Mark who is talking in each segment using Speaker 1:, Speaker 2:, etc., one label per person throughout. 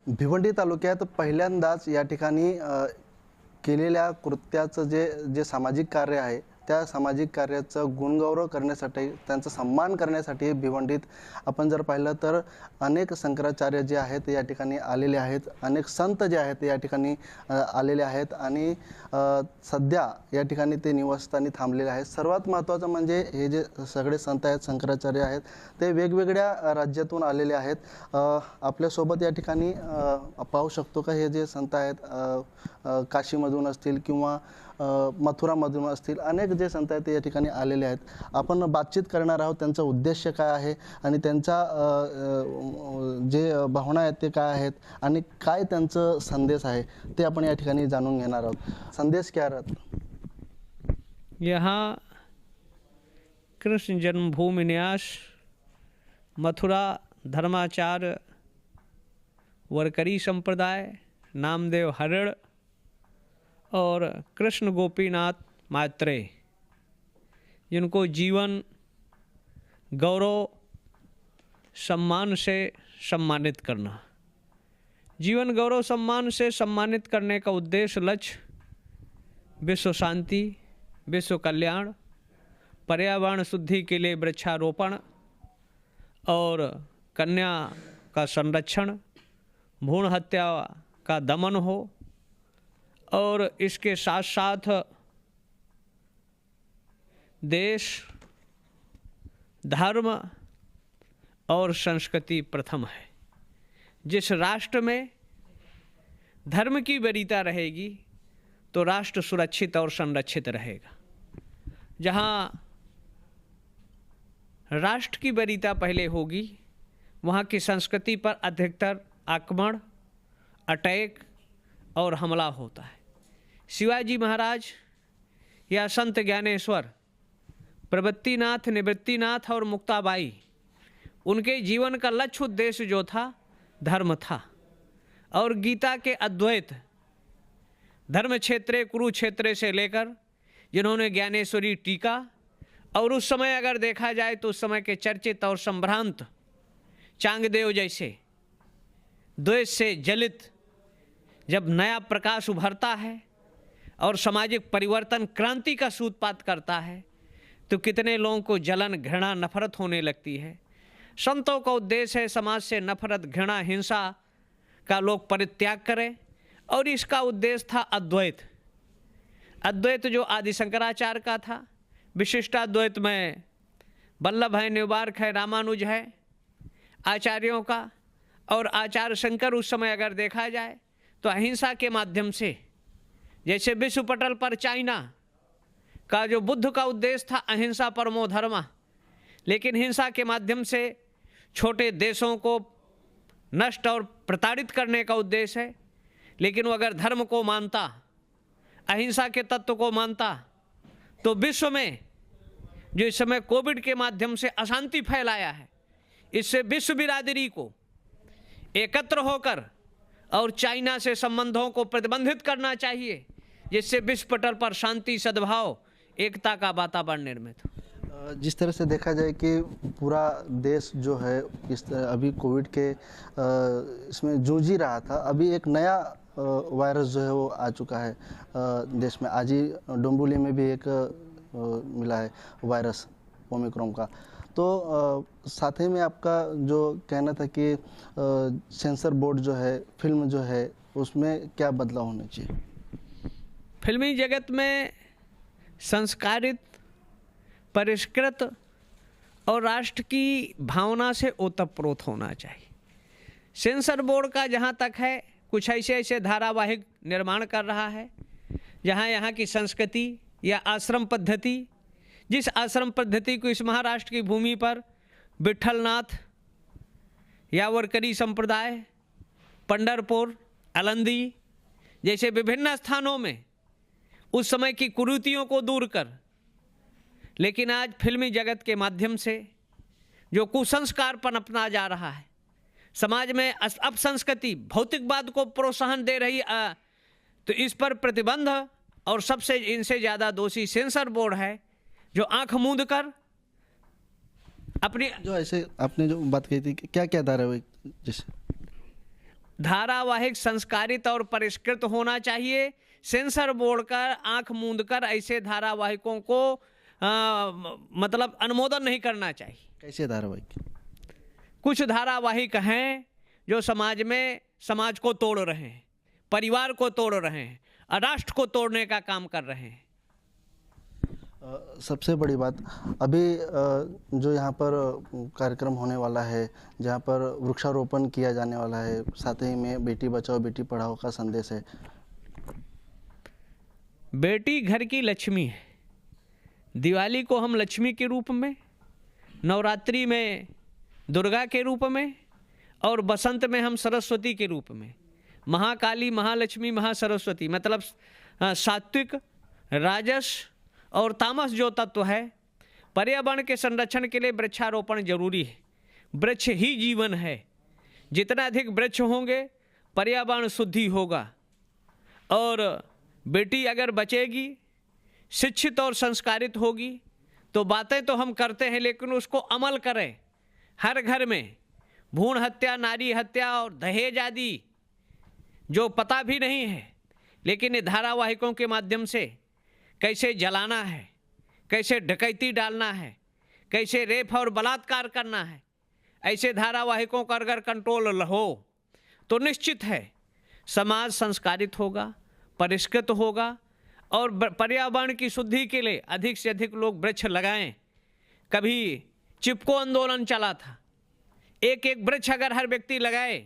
Speaker 1: भिवंडी तालुक्यात पहिल्यांदाच या ठिकाणी केलेल्या कृत्याचं जे जे सामाजिक कार्य आहे, त्या सामाजिक कार्याचं गुणगौरव करण्यासाठी, त्यांचा सन्मान करण्यासाठी भिवंडीत आपण जर पाहिलं तर अनेक शंकराचार्य जे आहेत या ठिकाणी आलेले आहेत, अनेक संत जे आहेत या ठिकाणी आलेले आहेत आणि सध्या या ठिकाणी ते निवासस्थानी थांबलेले आहेत. सर्वात महत्त्वाचं म्हणजे हे जे सगळे संत आहेत, शंकराचार्य आहेत, ते वेगवेगळ्या राज्यातून आलेले आहेत. आपल्यासोबत या ठिकाणी पाहू शकतो का हे जे संत आहेत काशीमधून असतील किंवा मथुरामधून असतील, अनेक जे संत आहेत ते या ठिकाणी आलेले आहेत. आपण बातचीत करणार आहोत, त्यांचा उद्देश काय आहे आणि त्यांचा जे भावना आहेत ते काय आहेत आणि काय त्यांचं संदेश आहे ते आपण या ठिकाणी जाणून घेणार आहोत. संदेश क्या रहता?
Speaker 2: यहाँ कृष्ण जन्मभूमि न्यास मथुरा धर्माचार्य वरकरी संप्रदाय नामदेव हरिण और कृष्ण गोपीनाथ मात्रेय, जिनको जीवन गौरव सम्मान से सम्मानित करना, जीवन गौरव सम्मान से सम्मानित करने का उद्देश्य लक्ष्य विश्व शांति, विश्व कल्याण, पर्यावरण शुद्धि के लिए वृक्षारोपण और कन्या का संरक्षण, भ्रूण हत्या का दमन हो और इसके साथ साथ देश, धर्म और संस्कृति प्रथम है। जिस राष्ट्र में धर्म की वरीयता रहेगी तो राष्ट्र सुरक्षित और संरक्षित रहेगा। जहाँ राष्ट्र की वरीयता पहले होगी, वहाँ की संस्कृति पर अधिकतर आक्रमण, अटैक और हमला होता है। शिवाजी महाराज या संत ज्ञानेश्वर, प्रवृत्तिनाथ, निवृत्तिनाथ और मुक्ताबाई, उनके जीवन का लक्ष्य उद्देश्य जो था धर्म था। और गीता के अद्वैत धर्म क्षेत्रे कुरुक्षेत्रे से लेकर जिन्होंने ज्ञानेश्वरी टीका, और उस समय अगर देखा जाए तो उस समय के चर्चित और संभ्रांत चांगदेव जैसे द्वेष से जलित जब नया प्रकाश उभरता है और सामाजिक परिवर्तन क्रांति का सूत्रपात करता है तो कितने लोगों को जलन, घृणा, नफरत होने लगती है। संतों का उद्देश्य है समाज से नफरत, घृणा, हिंसा का लोग परित्याग करें, और इसका उद्देश्य था अद्वैत। अद्वैत जो आदि शंकराचार्य का था, विशिष्टाद्वैत में वल्लभ है, निवार्क है, रामानुज है आचार्यों का, और आचार्य शंकर उस समय अगर देखा जाए तो अहिंसा के माध्यम से, जैसे विश्व पटल पर चाइना का जो बुद्ध का उद्देश्य था अहिंसा परमो धर्मा, लेकिन हिंसा के माध्यम से छोटे देशों को नष्ट और प्रताड़ित करने का उद्देश्य है। लेकिन वो अगर धर्म को मानता, अहिंसा के तत्व को मानता, तो विश्व में जो इस समय कोविड के माध्यम से अशांति फैलाया है, इससे विश्व बिरादरी को एकत्र होकर और चाइना से संबंधों को प्रतिबंधित करना चाहिए, जिससे विश्व पटल पर शांति, सद्भाव, एकता का वातावरण निर्मित हो।
Speaker 1: जिस तरह से देखा जाए कि पूरा देश जो है अभी कोविड के इसमें जूझ ही रहा था, अभी एक नया वायरस जो है वो आ चुका है देश में। आज ही डोंबिवली में भी एक मिला है वायरस ओमिक्रॉन का। तो साथ ही में आपका जो कहना था कि सेंसर बोर्ड जो है, फिल्म जो है, उसमें क्या बदलाव होना चाहिए?
Speaker 2: फिल्मी जगत में संस्कारित, परिष्कृत और राष्ट्र की भावना से ओतप्रोत होना चाहिए। सेंसर बोर्ड का जहाँ तक है, कुछ ऐसे धारावाहिक निर्माण कर रहा है जहाँ यहाँ की संस्कृति या आश्रम पद्धति, जिस आश्रम पद्धति को इस महाराष्ट्र की भूमि पर विठलनाथ या वरकरी संप्रदाय, पंढरपुर, आलंदी जैसे विभिन्न स्थानों में उस समय की कुरीतियों को दूर कर, लेकिन आज फिल्मी जगत के माध्यम से जो कुसंस्कार पनपना जा रहा है, समाज में अपसंस्कृति, भौतिकवाद को प्रोत्साहन दे रही, तो इस पर प्रतिबंध, और सबसे इनसे ज़्यादा दोषी सेंसर बोर्ड है जो आंख मूंद कर अपनी
Speaker 1: जो ऐसे आपने जो बात कही थी, क्या क्या धारावाहिक जैसे
Speaker 2: धारावाहिक संस्कारित और परिष्कृत होना चाहिए। सेंसर बोर्ड का आंख मूंद कर ऐसे धारावाहिकों को मतलब अनुमोदन नहीं करना चाहिए।
Speaker 1: कैसे धारावाहिक?
Speaker 2: कुछ धारावाहिक हैं जो समाज को तोड़ रहे हैं, परिवार को तोड़ रहे हैं, राष्ट्र को तोड़ने का काम कर रहे हैं।
Speaker 1: सबसे बड़ी बात अभी जो यहाँ पर कार्यक्रम होने वाला है, जहाँ पर वृक्षारोपण किया जाने वाला है, साथ ही में बेटी बचाओ बेटी पढ़ाओ का संदेश है।
Speaker 2: बेटी घर की लक्ष्मी है। दिवाली को हम लक्ष्मी के रूप में, नवरात्रि में दुर्गा के रूप में और बसंत में हम सरस्वती के रूप में, महाकाली, महालक्ष्मी, महासरस्वती मतलब सात्विक, राजस और तामस जो तत्व है। पर्यावरण के संरक्षण के लिए वृक्षारोपण जरूरी है। वृक्ष ही जीवन है। जितना अधिक वृक्ष होंगे पर्यावरण शुद्धि होगा। और बेटी अगर बचेगी, शिक्षित और संस्कारित होगी तो बातें तो हम करते हैं लेकिन उसको अमल करें। हर घर में भ्रूण हत्या, नारी हत्या और दहेज आदि जो पता भी नहीं है, लेकिन ये धारावाहिकों के माध्यम से कैसे जलाना है, कैसे डकैती डालना है, कैसे रेप और बलात्कार करना है, ऐसे धारावाहिकों का अगर कंट्रोल हो तो निश्चित है समाज संस्कारित होगा, परिष्कृत होगा और पर्यावरण की शुद्धि के लिए अधिक से अधिक लोग वृक्ष लगाएं। कभी चिपको आंदोलन चला था। एक एक वृक्ष अगर हर व्यक्ति लगाए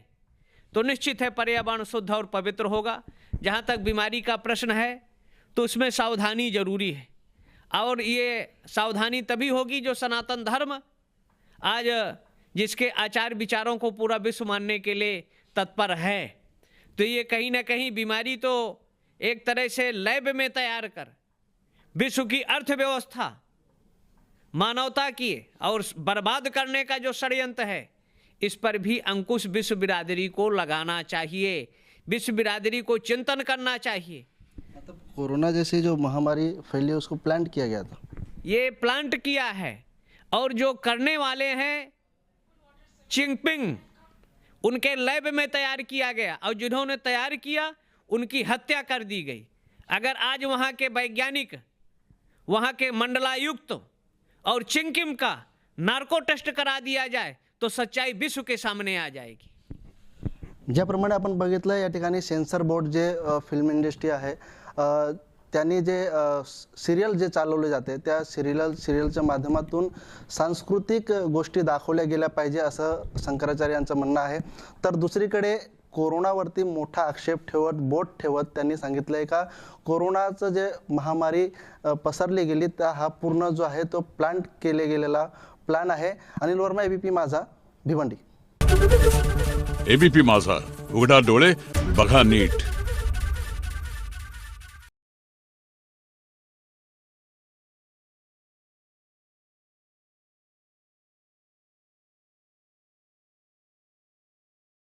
Speaker 2: तो निश्चित है पर्यावरण शुद्ध और पवित्र होगा। जहाँ तक बीमारी का प्रश्न है तो उसमें सावधानी जरूरी है और ये सावधानी तभी होगी जो सनातन धर्म आज जिसके आचार विचारों को पूरा विश्व मानने के लिए तत्पर है। तो ये कहीं ना कहीं बीमारी तो एक तरह से लैब में तैयार कर विश्व की अर्थव्यवस्था, मानवता की और बर्बाद करने का जो षड्यंत्र है, इस पर भी अंकुश विश्व बिरादरी को लगाना चाहिए। विश्व बिरादरी को चिंतन करना चाहिए।
Speaker 1: मतलब कोरोना जैसी जो महामारी फैली उसको प्लांट किया गया था,
Speaker 2: ये प्लांट किया है और जो करने वाले हैं चिंगपिंग, उनके लैब में तैयार किया गया और जिन्होंने तैयार किया उनकी हत्या कर दी गई। अगर आज वहाँ के वैज्ञानिक, वहाँ के मंडलायुक्त और चिंकिम का नार्को टेस्ट करा दिया जाए तो सच्चाई विश्व के सामने आ जाएगी।
Speaker 1: ज्याप्रमाणे आपण बघितलं या ठिकाणी सेन्सर बोर्ड जे फिल्म इंडस्ट्री आहे त्यांनी जे सिरियल जे चालवले जाते त्या सिरियलच्या माध्यमातून सांस्कृतिक गोष्टी दाखवल्या गेल्या पाहिजे असं शंकराचार्य यांचं म्हणणं आहे। तर दुसरीकडे कोरोनावरती मोठा आक्षेप ठेवत, बोट ठेवत त्यांनी सांगितलंय का कोरोनाचं जे महामारी पसरली गेली त्या हा पूर्ण जो आहे तो प्लांट केले गेलेला प्लान आहे। अनिल वर्मा, एबीपी माझा, भिवंडी।
Speaker 3: एबीपी माझा, उघडा डोळे बघा नीट।